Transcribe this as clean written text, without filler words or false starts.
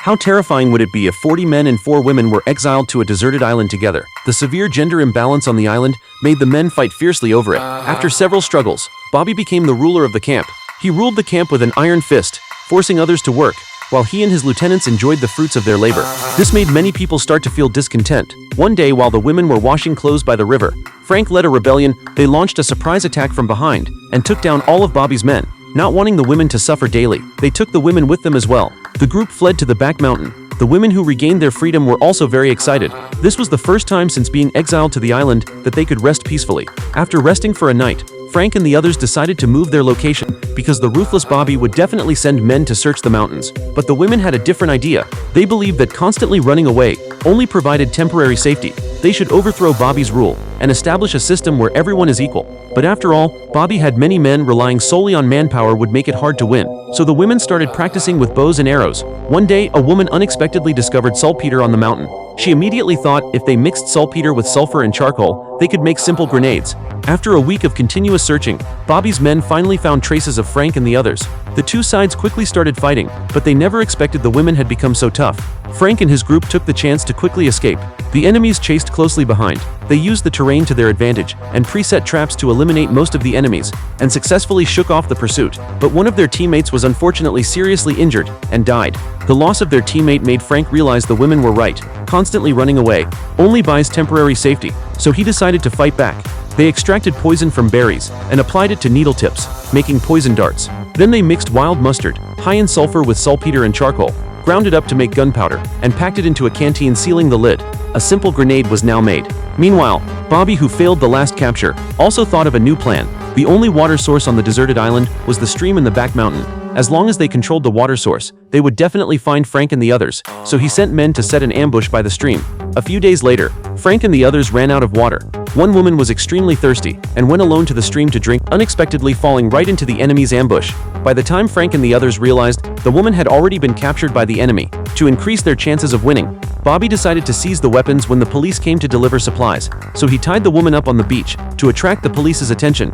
How terrifying would it be if 40 men and 4 women were exiled to a deserted island together? The severe gender imbalance on the island made the men fight fiercely over it. After several struggles, Bobby became the ruler of the camp. He ruled the camp with an iron fist, forcing others to work, while he and his lieutenants enjoyed the fruits of their labor. This made many people start to feel discontent. One day, while the women were washing clothes by the river, Frank led a rebellion. They launched a surprise attack from behind and took down all of Bobby's men. Not wanting the women to suffer daily, they took the women with them as well. The group fled to the back mountain. The women who regained their freedom were also very excited. This was the first time since being exiled to the island that they could rest peacefully. After resting for a night, Frank and the others decided to move their location because the ruthless Bobby would definitely send men to search the mountains. But the women had a different idea. They believed that constantly running away only provided temporary safety. They should overthrow Bobby's rule and establish a system where everyone is equal. But after all, Bobby had many men. Relying solely on manpower would make it hard to win. So the women started practicing with bows and arrows. One day, a woman unexpectedly discovered saltpeter on the mountain. She immediately thought if they mixed saltpeter with sulfur and charcoal, they could make simple grenades. After a week of continuous searching, Bobby's men finally found traces of Frank and the others. The two sides quickly started fighting, but they never expected the women had become so tough. Frank and his group took the chance to quickly escape. The enemies chased closely behind. They used the terrain to their advantage and preset traps to eliminate most of the enemies, and successfully shook off the pursuit. But one of their teammates was unfortunately seriously injured and died. The loss of their teammate made Frank realize the women were right. Constantly running away only buys temporary safety, so he decided to fight back. They extracted poison from berries and applied it to needle tips, making poison darts. Then they mixed wild mustard, high in sulfur, with saltpeter and charcoal, ground it up to make gunpowder, and packed it into a canteen, sealing the lid. A simple grenade was now made. Meanwhile, Bobby, who failed the last capture, also thought of a new plan. The only water source on the deserted island was the stream in the back mountain. As long as they controlled the water source, they would definitely find Frank and the others, so he sent men to set an ambush by the stream. A few days later, Frank and the others ran out of water. One woman was extremely thirsty and went alone to the stream to drink, unexpectedly falling right into the enemy's ambush. By the time Frank and the others realized, the woman had already been captured by the enemy. To increase their chances of winning, Bobby decided to seize the weapons when the police came to deliver supplies, so he tied the woman up on the beach to attract the police's attention.